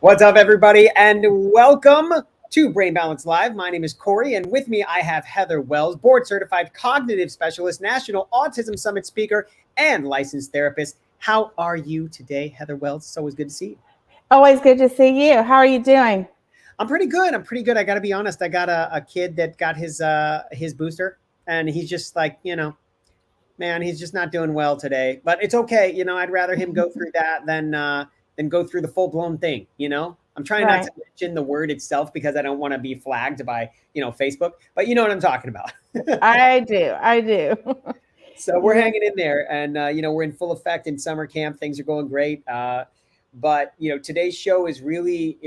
What's up, everybody, and welcome to Brain Balance Live. My name is Corey, and with me I have Heather Wells, board-certified cognitive specialist, National Autism Summit speaker, and licensed therapist. How are you today, Heather Wells? It's always good to see you. Always good to see you. How are you doing? I'm pretty good. I got to be honest. I got a kid that got his booster, and he's just like, man, he's just not doing well today. But it's okay. I'd rather him go through that than go through the full-blown thing. I'm trying not to mention the word itself because I don't want to be flagged by Facebook, but you know what I'm talking about. I do. So we're hanging in there, and we're in full effect in summer camp. Things are going great. But today's show is really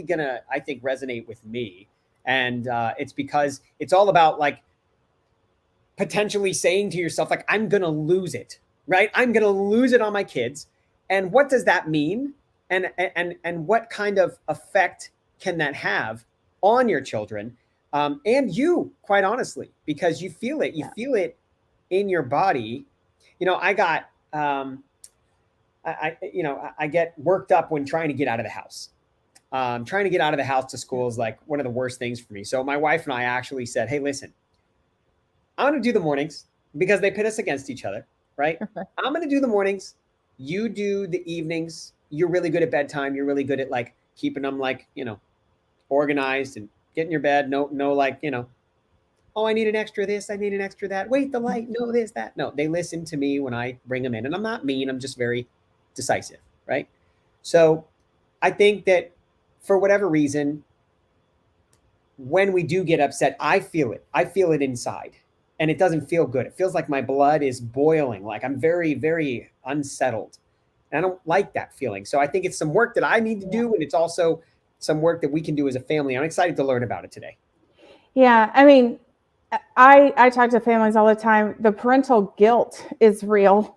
gonna, I think, resonate with me, and it's because it's all about like potentially saying to yourself, like, I'm gonna lose it, right? I'm gonna lose it on my kids, and what does that mean? And what kind of effect can that have on your children, and you, quite honestly, because you feel it. You feel it in your body. I got. I get worked up when trying to get out of the house. Trying to get out of the house to school is like one of the worst things for me. So my wife and I actually said, hey, listen, I'm going to do the mornings because they pit us against each other, right? I'm going to do the mornings. You do the evenings. You're really good at bedtime. You're really good at like keeping them like, organized and getting your bed. No, like, oh, I need an extra this. I need an extra that. Wait, the light. No, this, that. No, they listen to me when I bring them in, and I'm not mean. I'm just very decisive, right? So I think that for whatever reason, when we do get upset, I feel it. I feel it inside, and it doesn't feel good. It feels like my blood is boiling, like I'm very, very unsettled. And I don't like that feeling. So I think it's some work that I need to do, and it's also some work that we can do as a family. I'm excited to learn about it today. Yeah, I mean, I talk to families all the time. The parental guilt is real.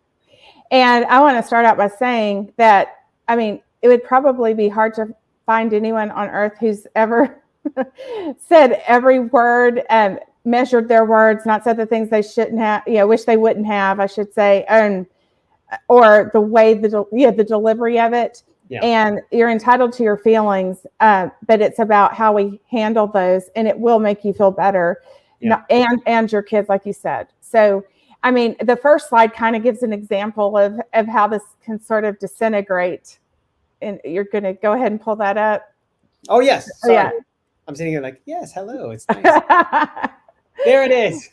And I want to start out by saying that, I mean, it would probably be hard to find anyone on earth who's ever said every word and measured their words, not said the things they shouldn't have, wish they wouldn't have, I should say, or the way the delivery of it. Yeah. And you're entitled to your feelings, but it's about how we handle those, and it will make you feel better. Yeah. And your kids, like you said. So, I mean, the first slide kind of gives an example of how this can sort of disintegrate. And you're going to go ahead and pull that up. Oh, yes. Sorry. Yeah. I'm sitting here like, yes, hello. It's nice. There it is.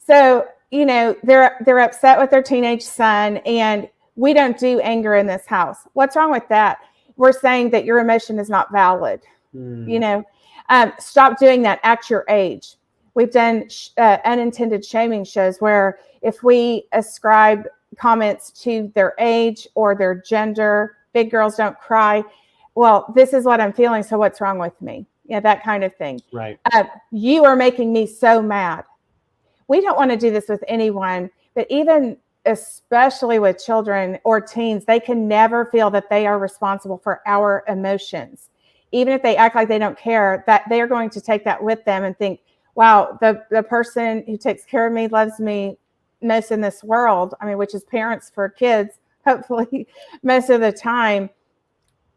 So, they're upset with their teenage son, and we don't do anger in this house. What's wrong with that? We're saying that your emotion is not valid. Stop doing that at your age. We've done unintended shaming shows where if we ascribe comments to their age or their gender, big girls don't cry. Well, this is what I'm feeling, so what's wrong with me? That kind of thing. Right. You are making me so mad. We don't want to do this with anyone, but especially with children or teens, they can never feel that they are responsible for our emotions. Even if they act like they don't care, that they are going to take that with them and think, wow, the person who takes care of me, loves me most in this world, I mean, which is parents for kids, hopefully most of the time,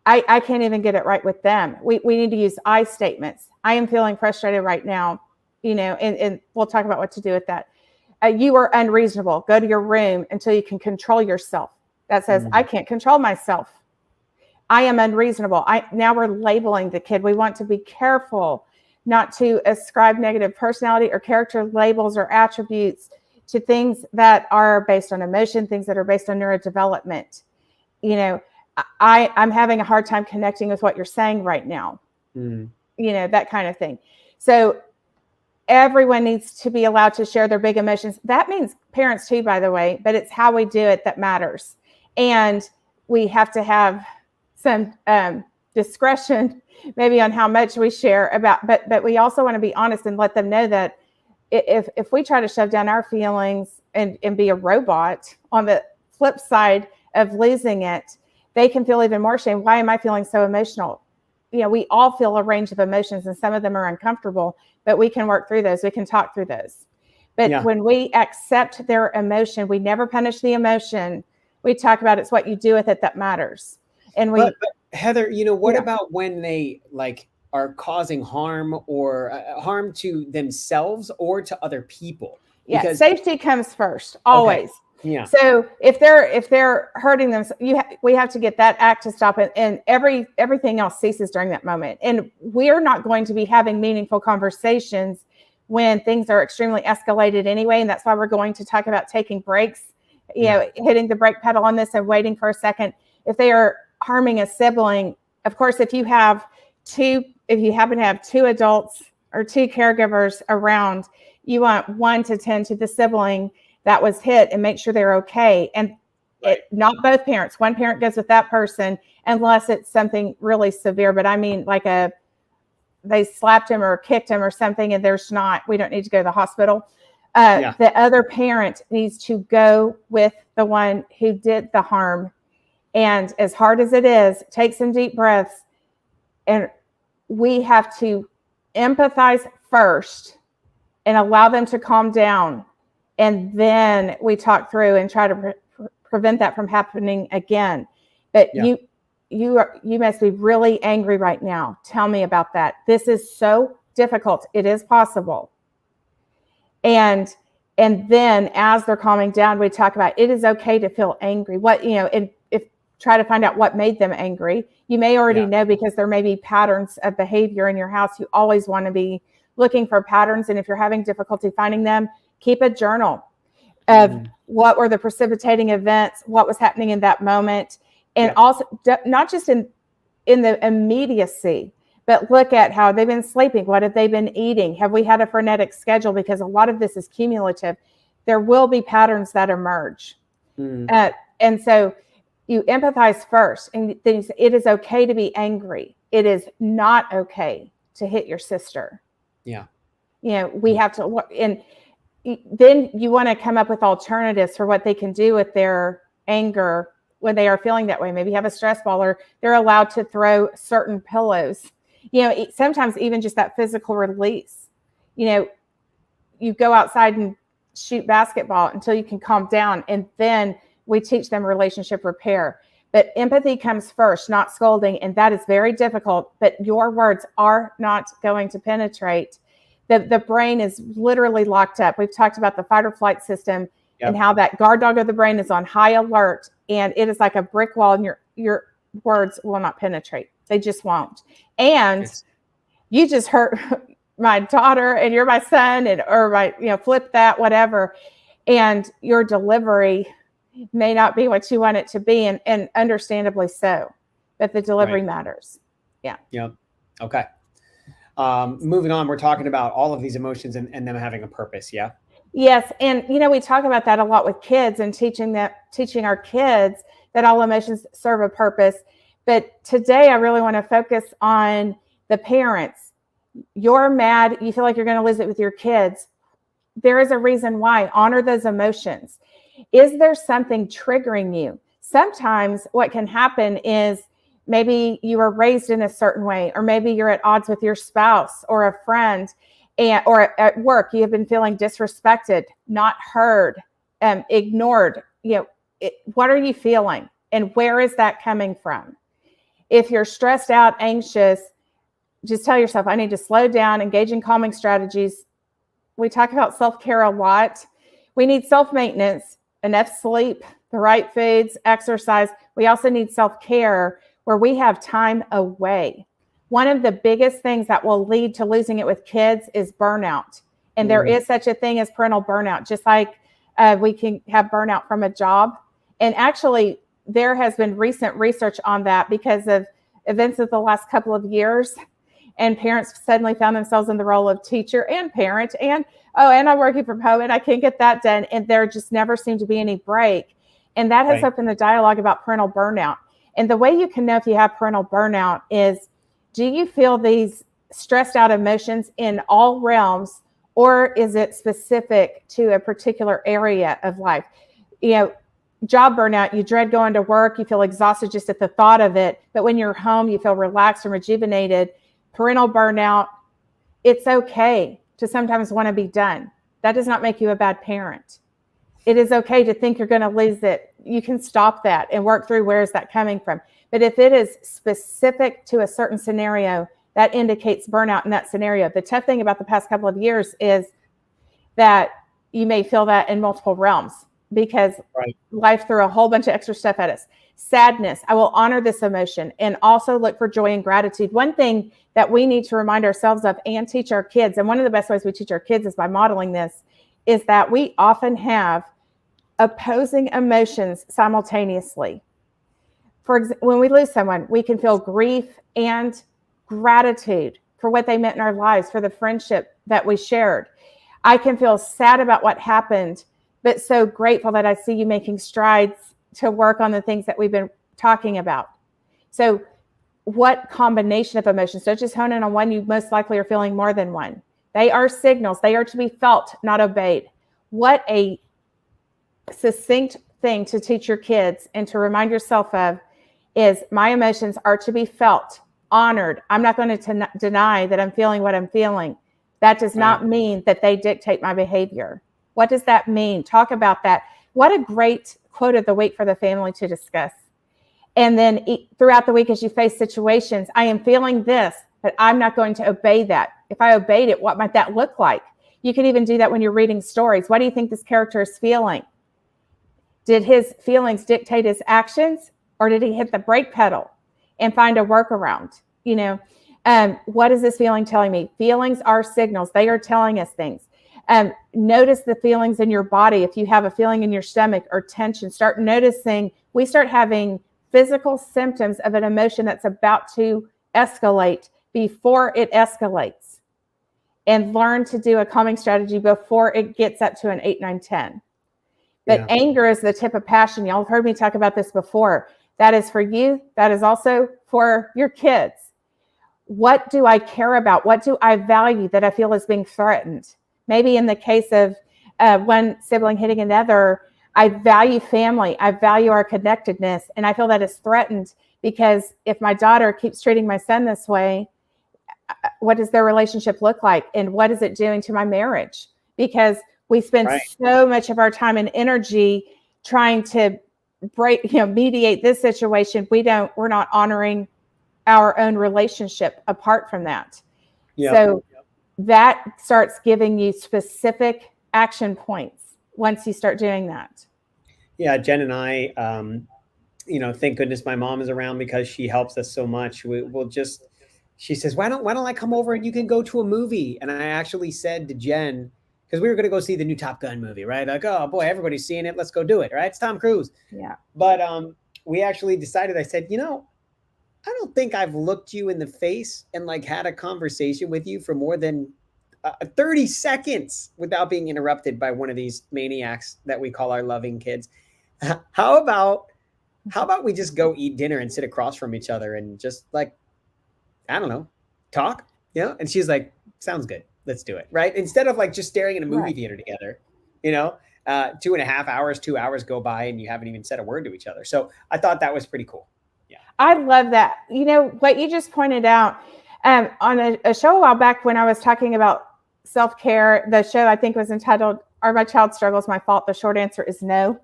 I can't even get it right with them. We need to use I statements. I am feeling frustrated right now, and we'll talk about what to do with that. You are unreasonable. Go to your room until you can control yourself. That says, I can't control myself. I am unreasonable. Now we're labeling the kid. We want to be careful not to ascribe negative personality or character labels or attributes to things that are based on emotion, things that are based on neurodevelopment. I'm having a hard time connecting with what you're saying right now. That kind of thing. So everyone needs to be allowed to share their big emotions. That means parents too, by the way, but it's how we do it that matters. And we have to have some discretion maybe on how much we share about, but we also want to be honest and let them know that if we try to shove down our feelings and be a robot on the flip side of losing it, they can feel even more shame. Why am I feeling so emotional? We all feel a range of emotions, and some of them are uncomfortable, but we can work through those. We can talk through those. But when we accept their emotion, we never punish the emotion. We talk about it's what you do with it that matters. And Heather, what Yeah. about when they like are causing harm or harm to themselves or to other people? Yeah, Because safety comes first, okay, always. yeah, So if they're hurting them, we have to get that act to stop it, and everything else ceases during that moment. And we're not going to be having meaningful conversations when things are extremely escalated anyway. And that's why we're going to talk about taking breaks, yeah, hitting the brake pedal on this and waiting for a second. If they are harming a sibling, of course, if you happen to have two adults or two caregivers around, you want one to tend to the sibling that was hit and make sure they're okay. And right, not both parents. One parent goes with that person unless it's something really severe. But I mean, like they slapped him or kicked him or something, and we don't need to go to the hospital. yeah, The other parent needs to go with the one who did the harm. And as hard as it is, take some deep breaths. And we have to empathize first and allow them to calm down. And then we talk through and try to prevent that from happening again. But yeah, you must be really angry right now. Tell me about that. This is so difficult. It is possible. And then as they're calming down, we talk about it is okay to feel angry. And if try to find out what made them angry. You may already yeah, know because there may be patterns of behavior in your house. You always want to be looking for patterns. And if you're having difficulty finding them, keep a journal of mm, what were the precipitating events, what was happening in that moment. And yep, also not just in the immediacy, but look at how they've been sleeping. What have they been eating? Have we had a frenetic schedule? Because a lot of this is cumulative. There will be patterns that emerge. mm, And so you empathize first, and then you say, it is okay to be angry. It is not okay to hit your sister. yeah, We have to, and then you want to come up with alternatives for what they can do with their anger when they are feeling that way. Maybe have a stress ball, or they're allowed to throw certain pillows. Sometimes even just that physical release. You go outside and shoot basketball until you can calm down, and then we teach them relationship repair. But empathy comes first, not scolding, and that is very difficult. But your words are not going to penetrate. The brain is literally locked up. We've talked about the fight or flight system and yep, how that guard dog of the brain is on high alert, and it is like a brick wall, and your words will not penetrate. They just won't. And it's you just hurt my daughter, and you're my son, or my, flip that, whatever. And your delivery may not be what you want it to be, and understandably so. But the delivery right, matters. Yeah. yep, okay. Moving on, we're talking about all of these emotions and them having a purpose. Yeah. Yes, and we talk about that a lot with kids and teaching our kids that all emotions serve a purpose. But today I really want to focus on the parents. You're mad, you feel like you're going to lose it with your kids. There is a reason why. Honor those emotions. Is there something triggering you? Sometimes what can happen is maybe you were raised in a certain way, or maybe you're at odds with your spouse or a friend, or at work, you have been feeling disrespected, not heard, ignored. What are you feeling? And where is that coming from? If you're stressed out, anxious, just tell yourself, I need to slow down, engage in calming strategies. We talk about self-care a lot. We need self-maintenance, enough sleep, the right foods, exercise. We also need self-care where we have time away. One of the biggest things that will lead to losing it with kids is burnout. And there Mm, is such a thing as parental burnout, just like we can have burnout from a job. And actually, there has been recent research on that because of events of the last couple of years. And parents suddenly found themselves in the role of teacher and parent, and I'm working from home and I can't get that done. And there just never seemed to be any break. And that has right. opened the dialogue about parental burnout. And the way you can know if you have parental burnout is, do you feel these stressed out emotions in all realms, or is it specific to a particular area of life? Job burnout, you dread going to work, you feel exhausted just at the thought of it. But when you're home, you feel relaxed and rejuvenated. Parental burnout, it's okay to sometimes want to be done. That does not make you a bad parent. It is okay to think you're going to lose it. You can stop that and work through where is that coming from. But if it is specific to a certain scenario, that indicates burnout in that scenario. The tough thing about the past couple of years is that you may feel that in multiple realms because life threw a whole bunch of extra stuff at us. Sadness, I will honor this emotion and also look for joy and gratitude. One thing that we need to remind ourselves of and teach our kids, and one of the best ways we teach our kids is by modeling this, is that we often have opposing emotions simultaneously. For example, when we lose someone, we can feel grief and gratitude for what they meant in our lives, for the friendship that we shared. I can feel sad about what happened, but so grateful that I see you making strides to work on the things that we've been talking about. So what combination of emotions? Don't just hone in on one. You most likely are feeling more than one. They are signals. They are to be felt, not obeyed. What a succinct thing to teach your kids and to remind yourself of is my emotions are to be felt, honored. I'm not going to deny that I'm feeling what I'm feeling. That does not mean that they dictate my behavior. What does that mean? Talk about that. What a great quote of the week for the family to discuss. And then throughout the week, as you face situations, I am feeling this, but I'm not going to obey that. If I obeyed it, what might that look like? You can even do that when you're reading stories. What do you think this character is feeling? Did his feelings dictate his actions, or did he hit the brake pedal and find a workaround? What is this feeling telling me? Feelings are signals. They are telling us things. Notice the feelings in your body. If you have a feeling in your stomach or tension, start noticing. We start having physical symptoms of an emotion that's about to escalate before it escalates, and learn to do a calming strategy before it gets up to an 8, 9, 10. But anger is the tip of passion. Y'all have heard me talk about this before. That is for you. That is also for your kids. What do I care about? What do I value that I feel is being threatened? Maybe in the case of one sibling hitting another, I value family. I value our connectedness. And I feel that is threatened because if my daughter keeps treating my son this way, what does their relationship look like? And what is it doing to my marriage? Because we spend so much of our time and energy trying to mediate this situation. We're not honoring our own relationship apart from that. So that starts giving you specific action points once you start doing that. Yeah, Jen and I, thank goodness my mom is around because she helps us so much. She says, why don't I come over and you can go to a movie? And I actually said to Jen, because we were going to go see the new Top Gun movie, right? Like, oh boy, everybody's seeing it. Let's go do it, right? It's Tom Cruise. Yeah. But we actually decided, I said, I don't think I've looked you in the face and like had a conversation with you for more than 30 seconds without being interrupted by one of these maniacs that we call our loving kids. How about we just go eat dinner and sit across from each other and just like, I don't know, talk, And she's like, sounds good. Let's do it. Right. Instead of like just staring in a movie theater together, 2.5 hours, 2 hours go by and you haven't even said a word to each other. So I thought that was pretty cool. Yeah. I love that. What you just pointed out on a show a while back when I was talking about self-care, the show I think was entitled, Are My Child Struggles My Fault? The short answer is no.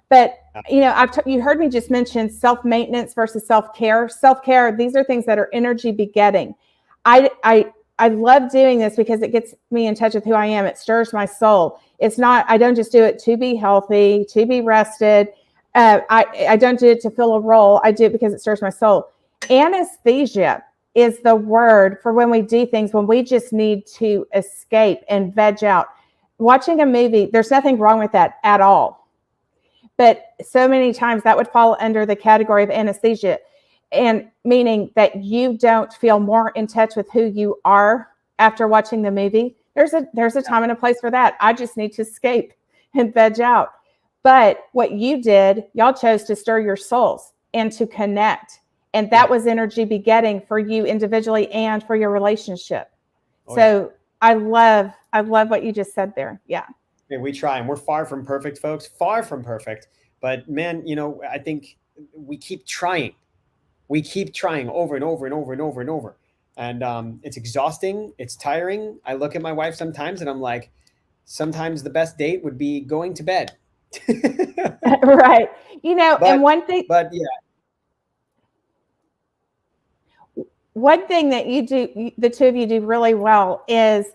But, you heard me just mention self-maintenance versus self-care. Self-care, these are things that are energy begetting. I love doing this because it gets me in touch with who I am. It stirs my soul. I don't just do it to be healthy, to be rested. I don't do it to fill a role. I do it because it stirs my soul. Anesthesia is the word for when we do things, when we just need to escape and veg out. Watching a movie, there's nothing wrong with that at all. But so many times that would fall under the category of anesthesia, and meaning that you don't feel more in touch with who you are after watching the movie. There's a time and a place for that. I just need to escape and veg out. But what you did, y'all chose to stir your souls and to connect. And that was energy begetting for you individually and for your relationship. I love what you just said there. Yeah. We try, and we're far from perfect, folks, far from perfect. But man, I think we keep trying. We keep trying over and over and over and over and over. And it's exhausting. It's tiring. I look at my wife sometimes and I'm like, sometimes the best date would be going to bed Right. You know, and But yeah, one thing that you do, the two of you do really well, is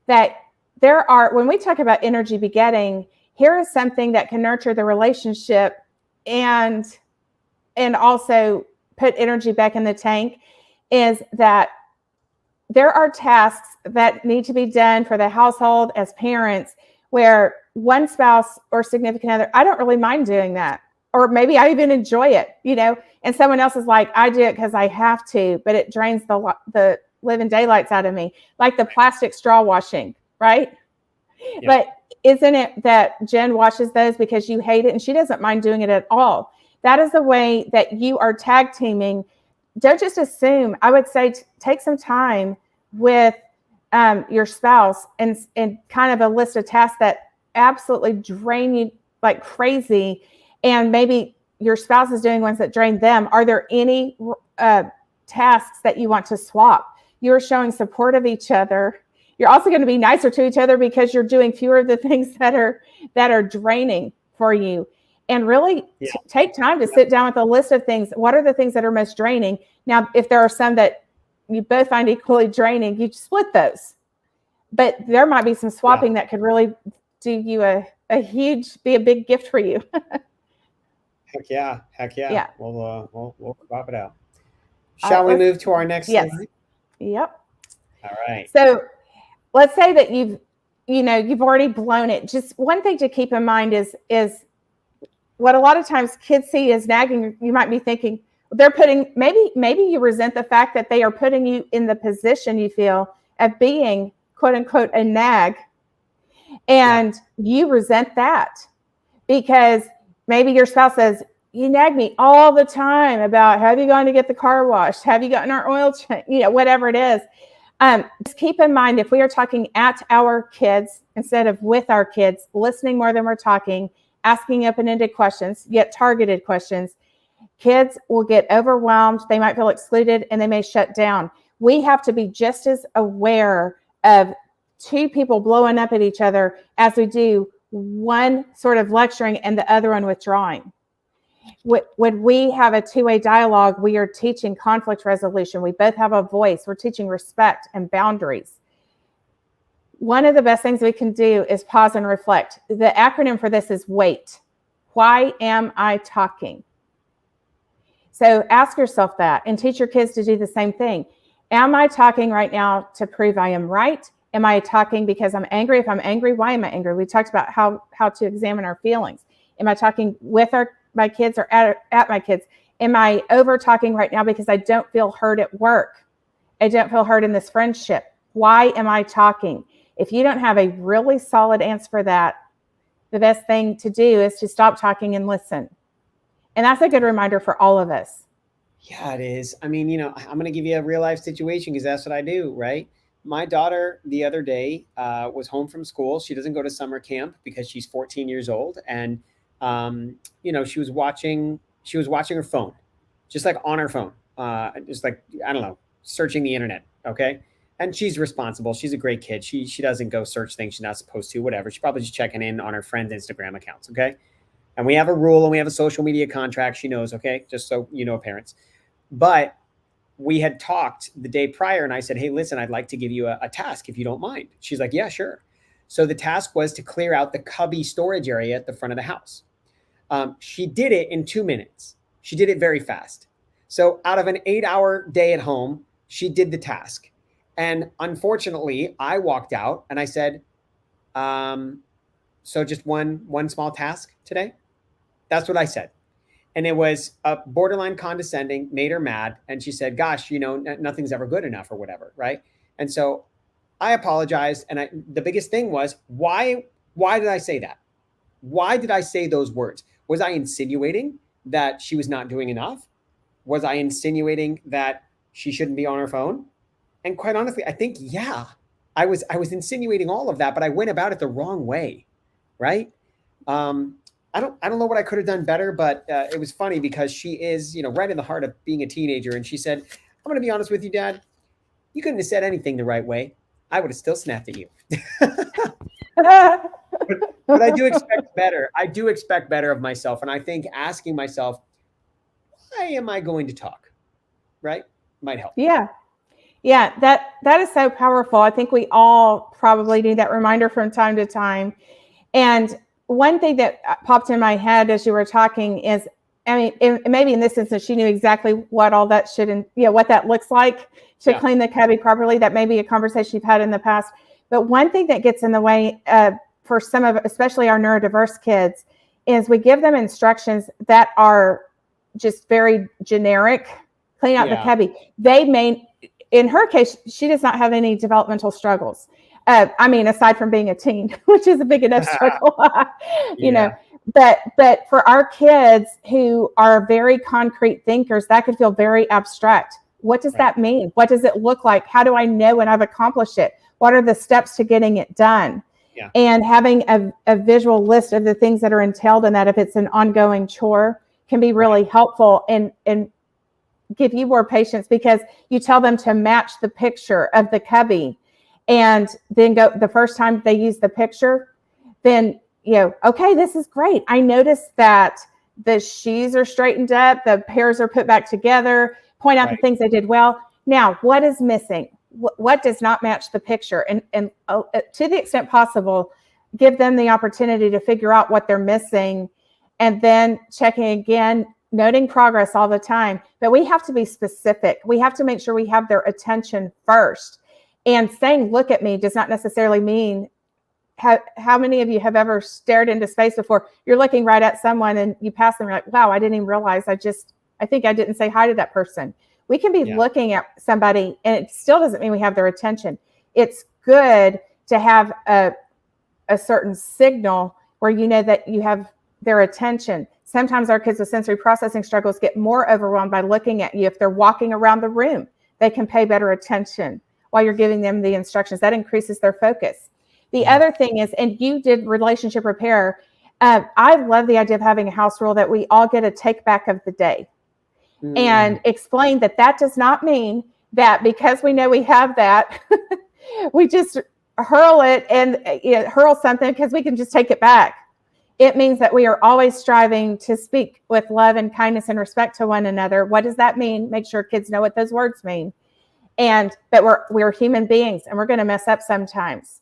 that when we talk about energy begetting, here is something that can nurture the relationship and also put energy back in the tank, is that there are tasks that need to be done for the household as parents where one spouse or significant other, I don't really mind doing that. Or maybe I even enjoy it, and someone else is like, I do it because I have to, but it drains the living daylights out of me, like the plastic straw washing, right? Yeah. But isn't it that Jen washes those because you hate it and she doesn't mind doing it at all? That is the way that you are tag teaming. Don't just assume. I would say take some time with your spouse and kind of a list of tasks that absolutely drain you like crazy, and maybe your spouse is doing ones that drain them. Are there any tasks that you want to swap? You're showing support of each other. You're also going to be nicer to each other because you're doing fewer of the things that are draining for you. And really take time to sit down with a list of things. What are the things that are most draining? Now, if there are some that you both find equally draining, you split those. But there might be some swapping that could really do you be a big gift for you. Heck yeah. Yeah. We'll swap it out. Shall we move to our next slide? Yep. All right. So let's say that you've already blown it. Just one thing to keep in mind is what a lot of times kids see as nagging. You might be thinking they're putting, maybe you resent the fact that they are putting you in the position you feel of being quote unquote a nag, and you resent that because maybe your spouse says, you nag me all the time about, have you gone to get the car washed? Have you gotten our oil change? Whatever it is. Just keep in mind, if we are talking at our kids instead of with our kids, listening more than we're talking, asking open-ended questions, yet targeted questions, kids will get overwhelmed. They might feel excluded and they may shut down. We have to be just as aware of two people blowing up at each other as we do one sort of lecturing and the other one withdrawing. When we have a two-way dialogue, we are teaching conflict resolution. We both have a voice. We're teaching respect and boundaries. One of the best things we can do is pause and reflect. The acronym for this is WAIT. Why am I talking? So ask yourself that and teach your kids to do the same thing. Am I talking right now to prove I am right? Am I talking because I'm angry? If I'm angry, why am I angry? We talked about how to examine our feelings. Am I talking with my kids or at my kids? Am I over talking right now because I don't feel heard at work? I don't feel heard in this friendship. Why am I talking? If you don't have a really solid answer for that, the best thing to do is to stop talking and listen. And that's a good reminder for all of us. Yeah, it is. I mean, I'm going to give you a real life situation because that's what I do, right? My daughter the other day was home from school. She doesn't go to summer camp because she's 14 years old. And, she was watching her phone, just like on her phone, just like, I don't know, searching the internet. Okay. And she's responsible. She's a great kid. She doesn't go search things she's not supposed to, whatever. She's probably just checking in on her friends' Instagram accounts. Okay. And we have a rule and we have a social media contract. She knows. Okay. Just so parents. But we had talked the day prior and I said, hey, listen, I'd like to give you a task if you don't mind. She's like, yeah, sure. So the task was to clear out the cubby storage area at the front of the house. She did it in 2 minutes. She did it very fast. So out of an 8-hour day at home, she did the task. And unfortunately, I walked out and I said, so just one small task today? That's what I said. And it was borderline condescending, made her mad. And she said, gosh, nothing's ever good enough or whatever, right? And so I apologized. And the biggest thing was, why did I say that? Why did I say those words? Was I insinuating that she was not doing enough? Was I insinuating that she shouldn't be on her phone? And quite honestly, I think, yeah, I was insinuating all of that, but I went about it the wrong way, right? I don't know what I could have done better, but it was funny because she is, right in the heart of being a teenager. And she said, I'm going to be honest with you, Dad. You couldn't have said anything the right way. I would have still snapped at you. but I do expect better. I do expect better of myself. And I think asking myself, why am I going to talk? Right? Might help. Yeah. Yeah, that is so powerful. I think we all probably need that reminder from time to time. And one thing that popped in my head as you were talking is, I mean, maybe in this instance, she knew exactly what all that should, what that looks like to clean the cubby properly. That may be a conversation you've had in the past. But one thing that gets in the way for some of, especially our neurodiverse kids, is we give them instructions that are just very generic. Clean out the cubby. They may, in her case, she does not have any developmental struggles. I mean, aside from being a teen, which is a big enough struggle, you know. But for our kids who are very concrete thinkers, that could feel very abstract. What does that mean? What does it look like? How do I know when I've accomplished it? What are the steps to getting it done? And having a visual list of the things that are entailed in that, if it's an ongoing chore, can be really helpful and give you more patience, because you tell them to match the picture of the cubby, and then go the first time they use the picture, then, okay, this is great. I noticed that the shoes are straightened up, the pairs are put back together, point out the things they did well. Now, what is missing? What does not match the picture? And to the extent possible, give them the opportunity to figure out what they're missing, and then checking again, noting progress all the time. But we have to be specific. We have to make sure we have their attention first. And saying, look at me, does not necessarily mean, how many of you have ever stared into space before? You're looking right at someone and you pass them, you're like, wow, I didn't even realize I think I didn't say hi to that person. We can be looking at somebody and it still doesn't mean we have their attention. It's good to have a certain signal where you know that you have their attention. Sometimes our kids with sensory processing struggles get more overwhelmed by looking at you. If they're walking around the room, they can pay better attention while you're giving them the instructions. That increases their focus. The other thing is, and you did relationship repair. I love the idea of having a house rule that we all get a take back of the day, and explain that does not mean that because we know we have that, we just hurl it and hurl something because we can just take it back. It means that we are always striving to speak with love and kindness and respect to one another. What does that mean? Make sure kids know what those words mean. And that we're human beings and we're going to mess up sometimes.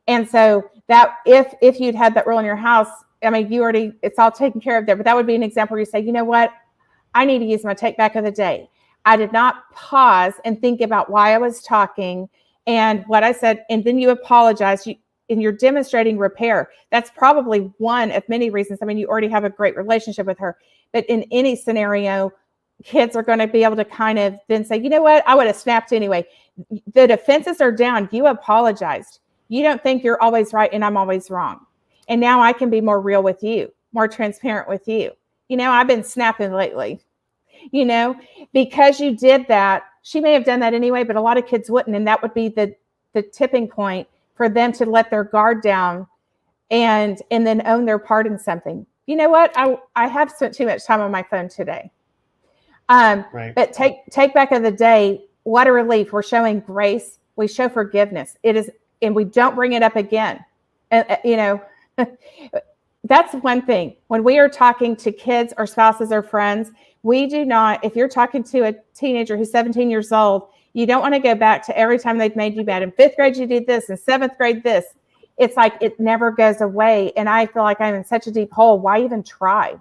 And so that if you'd had that rule in your house, I mean, it's all taken care of there, but that would be an example where you say, you know what? I need to use my take back of the day. I did not pause and think about why I was talking and what I said. And then you apologize. And you're demonstrating repair. That's probably one of many reasons. I mean, you already have a great relationship with her, but in any scenario, kids are going to be able to kind of then say, you know what, I would have snapped anyway. The defenses are down. You apologized. You don't think you're always right and I'm always wrong. And now I can be more real with you, more transparent with you. I've been snapping lately, because you did that. She may have done that anyway, but a lot of kids wouldn't. And that would be the tipping point for them to let their guard down and then own their part in something. You know what? I have spent too much time on my phone today. But take back of the day. What a relief. We're showing grace. We show forgiveness. It is, and we don't bring it up again. And, that's one thing. When we are talking to kids or spouses or friends, we do not, if you're talking to a teenager who's 17 years old, you don't want to go back to every time they've made you mad. In 5th grade, you did this. In 7th grade, this. It's like it never goes away. And I feel like I'm in such a deep hole. Why even try?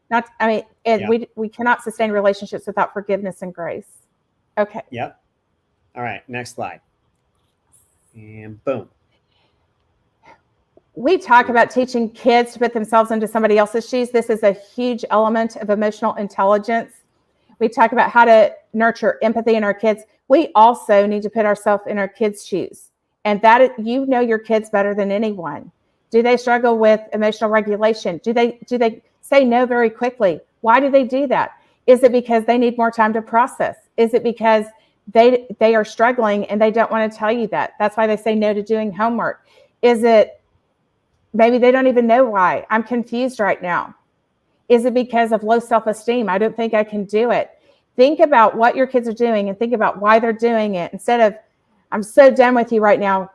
We cannot sustain relationships without forgiveness and grace. Okay. Yep. All right. Next slide. And boom. We talk about teaching kids to put themselves into somebody else's shoes. This is a huge element of emotional intelligence. We talk about how to nurture empathy in our kids. We also need to put ourselves in our kids' shoes. And that your kids better than anyone. Do they struggle with emotional regulation? Do they say no very quickly? Why do they do that? Is it because they need more time to process? Is it because they are struggling and they don't want to tell you that? That's why they say no to doing homework. Is it maybe they don't even know why? I'm confused right now. Is it because of low self-esteem? I don't think I can do it. Think about what your kids are doing and think about why they're doing it. Instead of, I'm so done with you right now.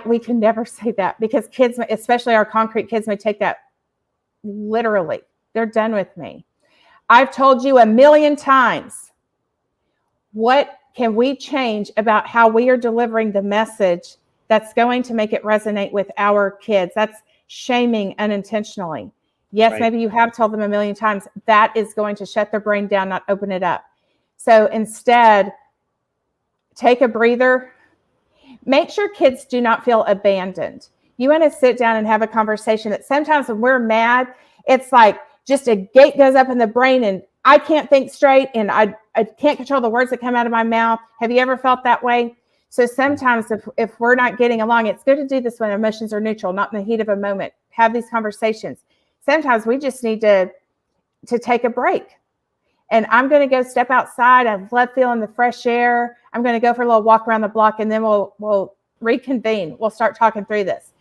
we can never say that, because kids, especially our concrete kids, may take that literally. They're done with me. I've told you 1,000,000 times. What can we change about how we are delivering the message that's going to make it resonate with our kids? That's shaming unintentionally. Yes, Right. maybe you have told them 1,000,000 times. That is going to shut their brain down, not open it up. So instead, take a breather. Make sure kids do not feel abandoned. You want to sit down and have a conversation that sometimes when we're mad, it's like just a gate goes up in the brain and I can't think straight and I can't control the words that come out of my mouth. Have you ever felt that way? So sometimes if we're not getting along, it's good to do this when emotions are neutral, not in the heat of a moment. Have these conversations. Sometimes we just need to take a break. And I'm going to go step outside. I love feeling the fresh air. I'm going to go for a little walk around the block, and then we'll reconvene. We'll start talking through this.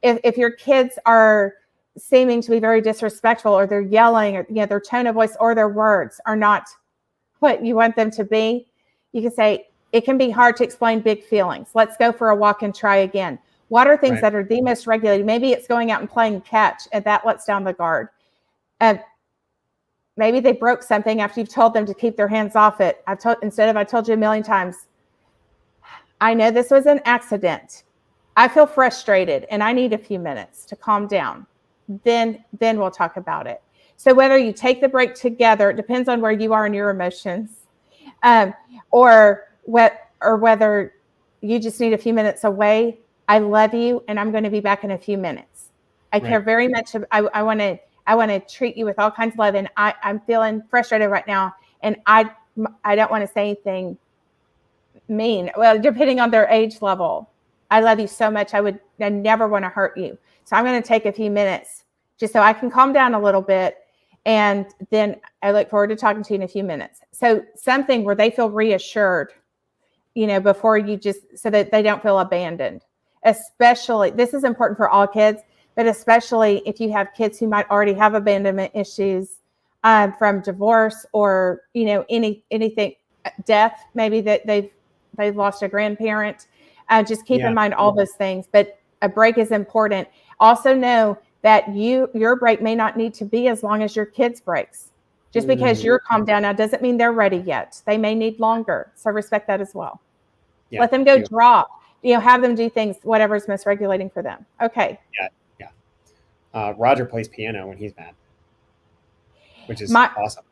If your kids are seeming to be very disrespectful, or they're yelling, or their tone of voice or their words are not what you want them to be, you can say, it can be hard to explain big feelings. Let's go for a walk and try again. What are things that are the most regulated? Maybe it's going out and playing catch, and that lets down the guard. Maybe they broke something after you've told them to keep their hands off it. I told you 1,000,000 times, I know this was an accident. I feel frustrated and I need a few minutes to calm down. Then we'll talk about it. So whether you take the break together, it depends on where you are in your emotions, or whether you just need a few minutes away. I love you, and I'm going to be back in a few minutes. I care very much. I want to treat you with all kinds of love, and I'm feeling frustrated right now, and I don't want to say anything mean. Well, depending on their age level, I love you so much. I never want to hurt you. So I'm going to take a few minutes just so I can calm down a little bit. And then I look forward to talking to you in a few minutes. So something where they feel reassured, before you so that they don't feel abandoned. Especially, this is important for all kids, but especially if you have kids who might already have abandonment issues from divorce or, anything, death, maybe that they've lost a grandparent. Just keep in mind all those things. But a break is important. Also know that your break may not need to be as long as your kids' breaks. Just because you're calmed down now doesn't mean they're ready yet. They may need longer. So respect that as well. Yeah, let them go draw. Have them do things, whatever's most regulating for them. Okay. Yeah. Roger plays piano when he's mad, which is awesome.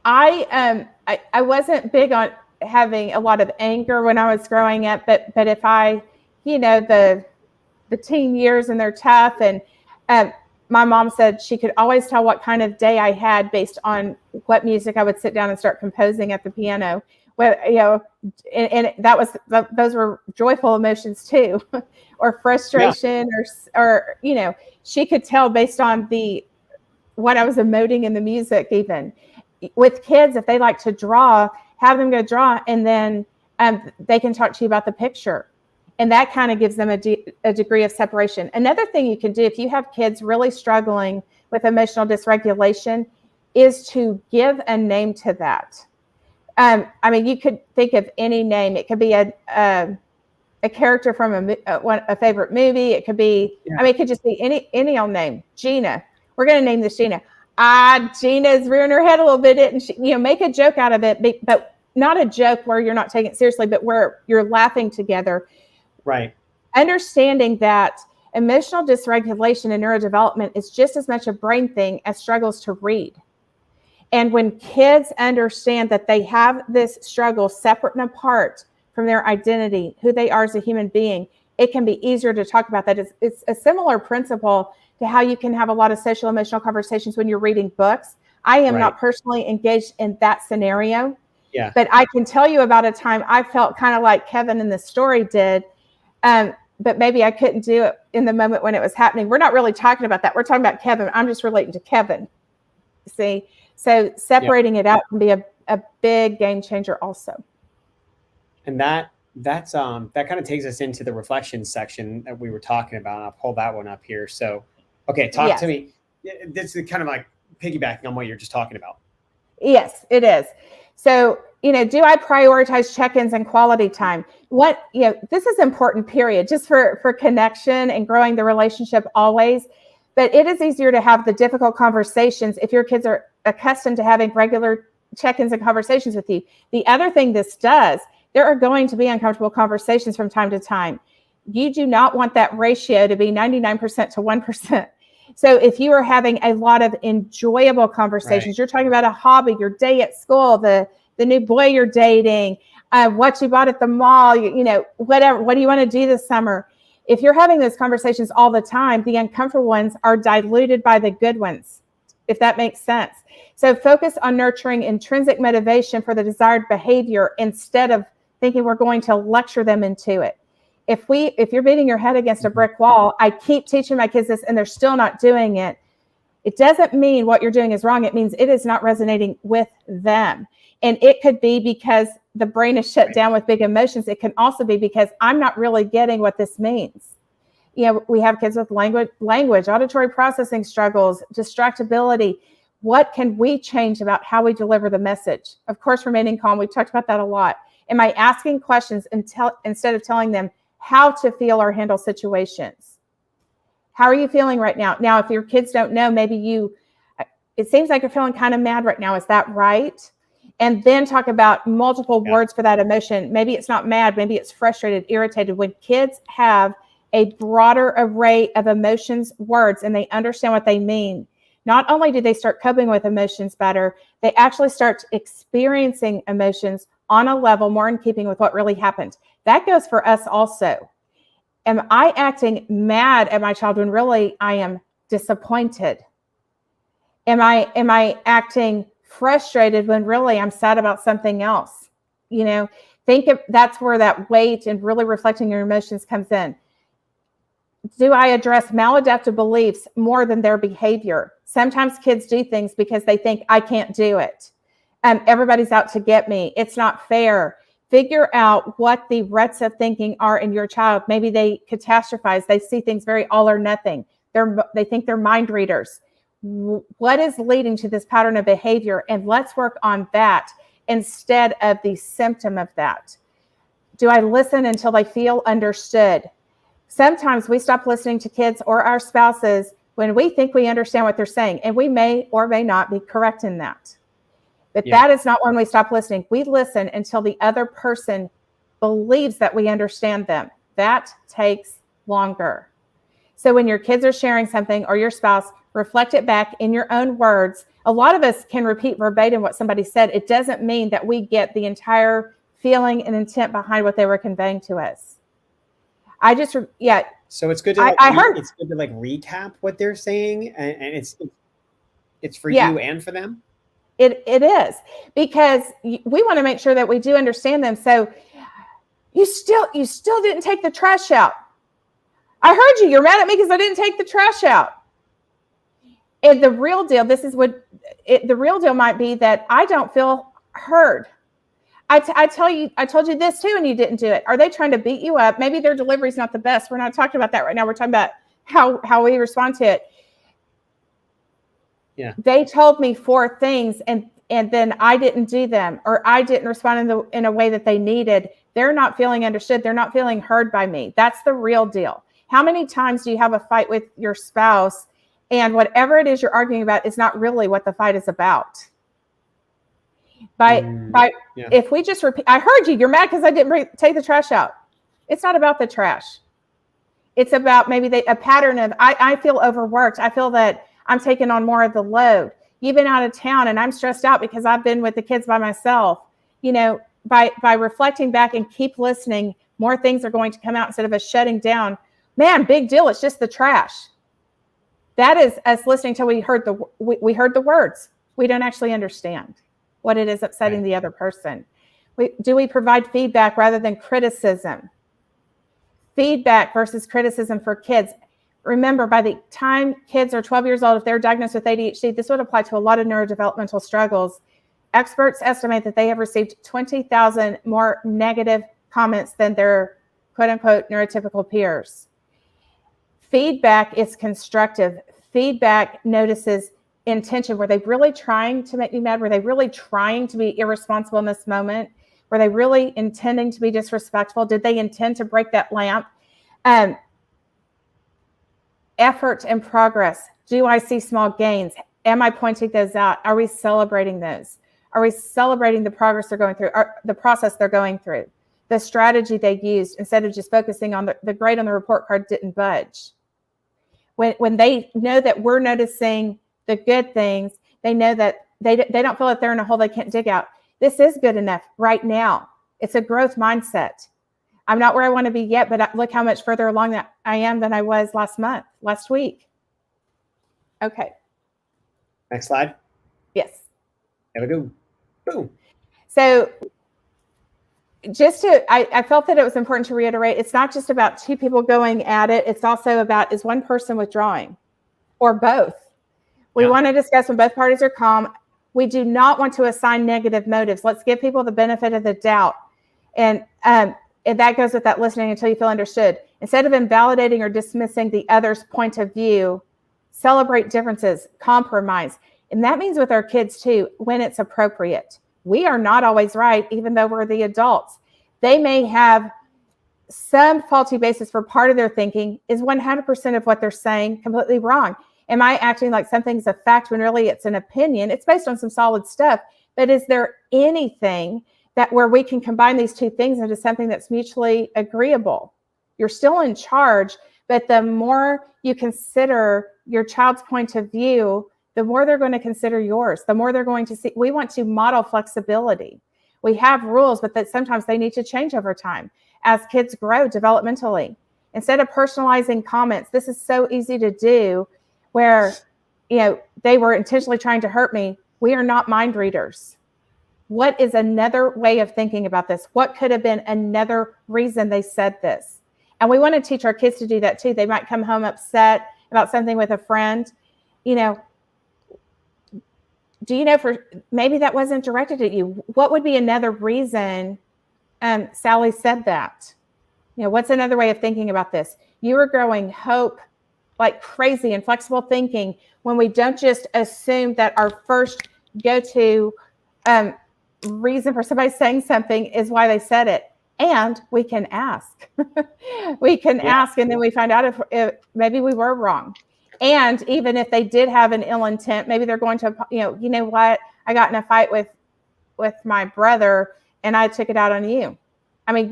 I wasn't big on having a lot of anger when I was growing up, but if the teen years, and they're tough, and my mom said she could always tell what kind of day I had based on what music I would sit down and start composing at the piano. Well, and those were joyful emotions too, or frustration, or she could tell based on what I was emoting in the music. Even with kids, if they like to draw, have them go draw, and then they can talk to you about the picture. And that kind of gives them a degree of separation. Another thing you can do if you have kids really struggling with emotional dysregulation is to give a name to that. You could think of any name. It could be a character from a favorite movie. It could be, it could just be any old name. Gina. We're going to name this Gina. Gina's rearing her head a little bit, and she, make a joke out of it, but not a joke where you're not taking it seriously, but where you're laughing together. Right. Understanding that emotional dysregulation and neurodevelopment is just as much a brain thing as struggles to read. And when kids understand that they have this struggle separate and apart from their identity, who they are as a human being, it can be easier to talk about that. It's a similar principle to how you can have a lot of social emotional conversations when you're reading books. I am not personally engaged in that scenario, but I can tell you about a time I felt kind of like Kevin in the story did. But maybe I couldn't do it in the moment when it was happening. We're not really talking about that. We're talking about Kevin. I'm just relating to Kevin. See? So separating it out can be a big game changer also. And that kind of takes us into the reflection section that we were talking about. I'll pull that one up here. So, okay, talk to me. This is kind of like piggybacking on what you're just talking about. Yes, it is. So, do I prioritize check-ins and quality time? This is important, period, just for connection and growing the relationship always. But it is easier to have the difficult conversations if your kids are accustomed to having regular check-ins and conversations with you. The other thing this does, there are going to be uncomfortable conversations from time to time. You do not want that ratio to be 99% to 1%. So if you are having a lot of enjoyable conversations, You're talking about a hobby, your day at school, the new boy you're dating, what you bought at the mall, whatever, what do you want to do this summer? If you're having those conversations all the time, the uncomfortable ones are diluted by the good ones, if that makes sense. So focus on nurturing intrinsic motivation for the desired behavior instead of thinking we're going to lecture them into it. If you're beating your head against a brick wall, I keep teaching my kids this and they're still not doing it. It doesn't mean what you're doing is wrong. It means it is not resonating with them. And it could be because the brain is shut down with big emotions. It can also be because I'm not really getting what this means. We have kids with language, auditory processing struggles, distractibility. What can we change about how we deliver the message? Of course, remaining calm. We've talked about that a lot. Am I asking questions instead of telling them how to feel or handle situations? How are you feeling right now? Now, if your kids don't know, it seems like you're feeling kind of mad right now. Is that right? And then talk about multiple words for that emotion. Maybe it's not mad. Maybe it's frustrated, irritated. When kids have a broader array of emotions, words, and they understand what they mean, not only do they start coping with emotions better, they actually start experiencing emotions on a level more in keeping with what really happened. That goes for us also. Am I acting mad at my child when really I am disappointed? Am I acting frustrated when really I'm sad about something else? That's where that weight and really reflecting your emotions comes in. Do I address maladaptive beliefs more than their behavior? Sometimes kids do things because they think I can't do it. Everybody's out to get me. It's not fair. Figure out what the ruts of thinking are in your child. Maybe they catastrophize. They see things very all or nothing. They think they're mind readers. What is leading to this pattern of behavior? And let's work on that instead of the symptom of that. Do I listen until they feel understood? Sometimes we stop listening to kids or our spouses when we think we understand what they're saying, and we may or may not be correct in that. But that is not when we stop listening. We listen until the other person believes that we understand them. That takes longer. So when your kids are sharing something or your spouse, reflect it back in your own words. A lot of us can repeat verbatim what somebody said. It doesn't mean that we get the entire feeling and intent behind what they were conveying to us. So it's good to it's good to recap what they're saying, and it's for you and for them. It is, because we want to make sure that we do understand them. So you still didn't take the trash out. I heard you. You're mad at me because I didn't take the trash out. And the real deal, the real deal might be that I don't feel heard. I told you this too, and you didn't do it. Are they trying to beat you up? Maybe their delivery is not the best. We're not talking about that right now. We're talking about how we respond to it. Yeah. They told me 4 things and then I didn't do them, or I didn't respond in a way that they needed. They're not feeling understood. They're not feeling heard by me. That's the real deal. How many times do you have a fight with your spouse and whatever it is you're arguing about is not really what the fight is about? If we just repeat, I heard you, you're mad because I didn't take the trash out. It's not about the trash. It's about maybe a pattern of, I feel overworked. I feel that I'm taking on more of the load. You've been out of town and I'm stressed out because I've been with the kids by myself. By reflecting back and keep listening, more things are going to come out instead of us shutting down. Man, big deal. It's just the trash. That is us listening till we heard the words. We don't actually understand what it is upsetting the other person. Do we provide feedback rather than criticism? Feedback versus criticism for kids. Remember, by the time kids are 12 years old, if they're diagnosed with ADHD, this would apply to a lot of neurodevelopmental struggles. Experts estimate that they have received 20,000 more negative comments than their quote-unquote neurotypical peers. Feedback is constructive. Feedback notices intention? Were they really trying to make me mad? Were they really trying to be irresponsible in this moment? Were they really intending to be disrespectful? Did they intend to break that lamp? Effort and progress. Do I see small gains? Am I pointing those out? Are we celebrating those? Are we celebrating the progress they're going through, or the process they're going through, the strategy they used instead of just focusing on the grade on the report card didn't budge? When they know that we're noticing the good things, they know that they don't feel like they're in a hole they can't dig out. This is good enough right now. It's a growth mindset. I'm not where I want to be yet, but look how much further along that I am than I was last week. Okay. Next slide. Yes. There we go. Boom. So I felt that it was important to reiterate, it's not just about two people going at it. It's also about, is one person withdrawing or both? We want to discuss when both parties are calm. We do not want to assign negative motives. Let's give people the benefit of the doubt. And that goes with that listening until you feel understood. Instead of invalidating or dismissing the other's point of view, celebrate differences, compromise. And that means with our kids too, when it's appropriate. We are not always right, even though we're the adults. They may have some faulty basis for part of their thinking. Is 100% of what they're saying completely wrong? Am I acting like something's a fact when really it's an opinion? It's based on some solid stuff. But is there anything that where we can combine these two things into something that's mutually agreeable? You're still in charge, but the more you consider your child's point of view, the more they're going to consider yours, the more they're going to see. We want to model flexibility. We have rules, but that sometimes they need to change over time as kids grow developmentally. Instead of personalizing comments, this is so easy to do where, they were intentionally trying to hurt me. We are not mind readers. What is another way of thinking about this? What could have been another reason they said this? And we want to teach our kids to do that too. They might come home upset about something with a friend. Do you know for maybe that wasn't directed at you? What would be another reason Sally said that? What's another way of thinking about this? You are growing hope like crazy and flexible thinking when we don't just assume that our first go-to reason for somebody saying something is why they said it. And we can ask. We can ask, and then we find out if maybe we were wrong. And even if they did have an ill intent, maybe they're going to, you know what? I got in a fight with my brother and I took it out on you. I mean,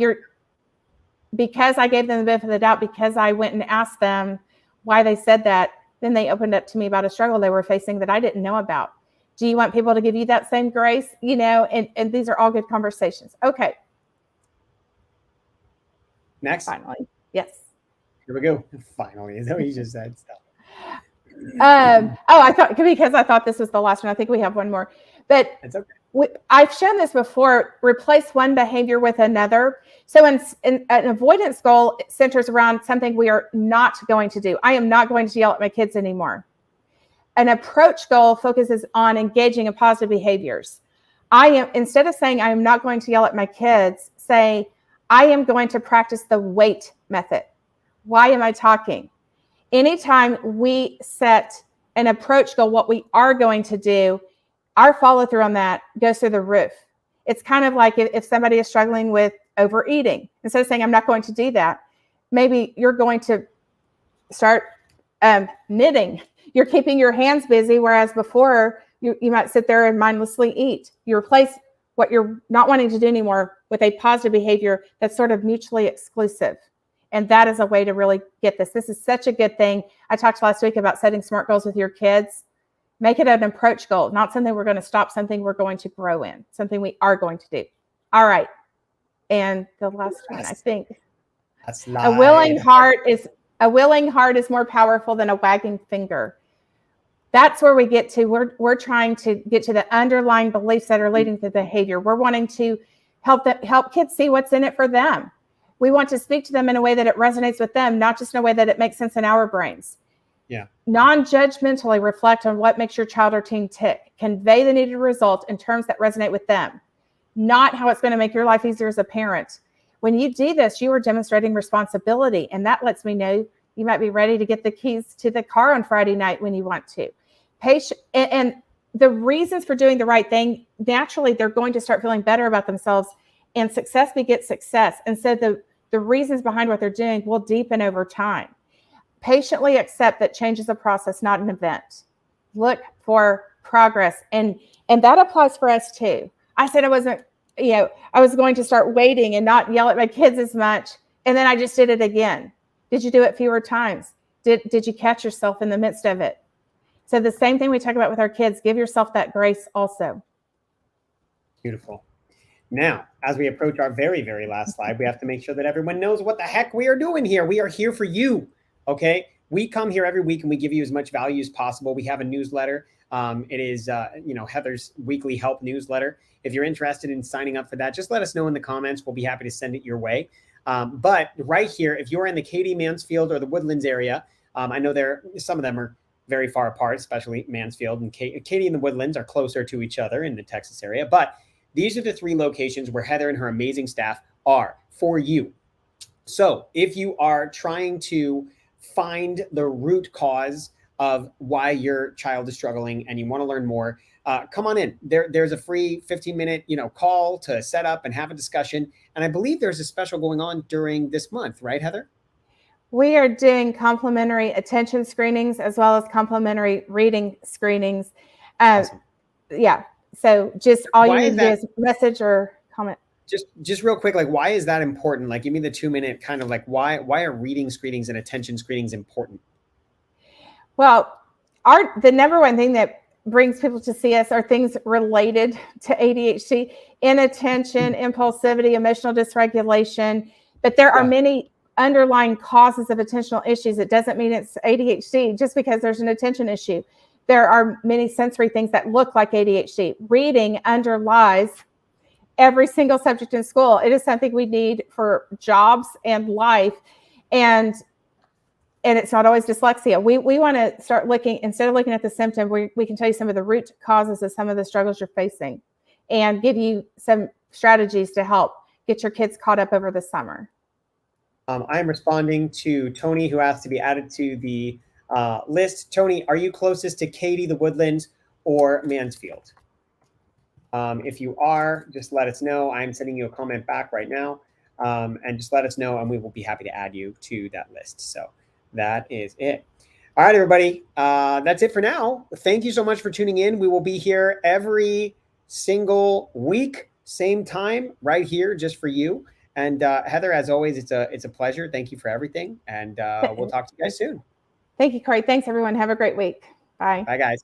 because I gave them the benefit of the doubt, because I went and asked them why they said that, then they opened up to me about a struggle they were facing that I didn't know about. Do you want people to give you that same grace? And these are all good conversations. Okay. Next. Finally. Yes. Here we go. Finally. Is that what you just said? I thought this was the last one. I think we have one more, but it's okay. I've shown this before. Replace one behavior with another. So an avoidance goal centers around something we are not going to do. I am not going to yell at my kids anymore. An approach goal focuses on engaging in positive behaviors. Instead of saying I am not going to yell at my kids, say I am going to practice the wait method. Why am I talking? Anytime we set an approach goal, what we are going to do, our follow through on that goes through the roof. It's kind of like if somebody is struggling with overeating, instead of saying, I'm not going to do that, maybe you're going to start knitting. You're keeping your hands busy, whereas before you might sit there and mindlessly eat. You replace what you're not wanting to do anymore with a positive behavior that's sort of mutually exclusive. And that is a way to really get this. This is such a good thing. I talked last week about setting SMART goals with your kids. Make it an approach goal, not something we're going to stop, something we're going to grow in, something we are going to do. All right. And the last one, I think. A willing heart is more powerful than a wagging finger. That's where we get to. We're trying to get to the underlying beliefs that are leading to behavior. We're wanting to help kids see what's in it for them. We want to speak to them in a way that it resonates with them, not just in a way that it makes sense in our brains. Yeah. Non-judgmentally reflect on what makes your child or teen tick. Convey the needed result in terms that resonate with them, not how it's going to make your life easier as a parent. When you do this, you are demonstrating responsibility, and that lets me know you might be ready to get the keys to the car on Friday night when you want to. Patient, and the reasons for doing the right thing, naturally, they're going to start feeling better about themselves, and success begets success. And so the reasons behind what they're doing will deepen over time. Patiently accept that change is a process, not an event. Look for progress. And that applies for us too. I said I wasn't, I was going to start waiting and not yell at my kids as much. And then I just did it again. Did you do it fewer times? Did you catch yourself in the midst of it? So the same thing we talk about with our kids, give yourself that grace also. Beautiful. Now, as we approach our very, very last slide, we have to make sure that everyone knows what the heck we are doing here. We are here for you, okay? We come here every week and we give you as much value as possible. We have a newsletter. It is, Heather's weekly help newsletter. If you're interested in signing up for that, just let us know in the comments. We'll be happy to send it your way. But right here, if you're in the Katy, Mansfield, or the Woodlands area, I know some of them are very far apart, especially Mansfield and Katy and the Woodlands are closer to each other in the Texas area. But these are the 3 locations where Heather and her amazing staff are for you. So if you are trying to find the root cause of why your child is struggling and you want to learn more, come on in. There's a free 15-minute, call to set up and have a discussion. And I believe there's a special going on during this month, right, Heather? We are doing complimentary attention screenings as well as complimentary reading screenings. Awesome. Yeah. So just all you need to do is message or comment. Just real quick, like, why is that important? Like, give me the 2-minute kind of like, why are reading screenings and attention screenings important? Well, the number one thing that brings people to see us are things related to ADHD: inattention, impulsivity, emotional dysregulation. But there are many underlying causes of attentional issues. It doesn't mean it's ADHD just because there's an attention issue. There are many sensory things that look like ADHD. Reading underlies every single subject in school. It is something we need for jobs and life. And it's not always dyslexia. We want to start looking, instead of looking at the symptom, we can tell you some of the root causes of some of the struggles you're facing and give you some strategies to help get your kids caught up over the summer. I'm responding to Tony, who asked to be added to the list. Tony, are you closest to Katy, the Woodlands, or Mansfield? If you are, just let us know. I'm sending you a comment back right now, and just let us know, and we will be happy to add you to that list. So that is it. All right, everybody. That's it for now. Thank you so much for tuning in. We will be here every single week, same time, right here, just for you. And Heather, as always, it's a pleasure. Thank you for everything. And we'll talk to you guys soon. Thank you, Corey. Thanks, everyone. Have a great week. Bye. Bye, guys.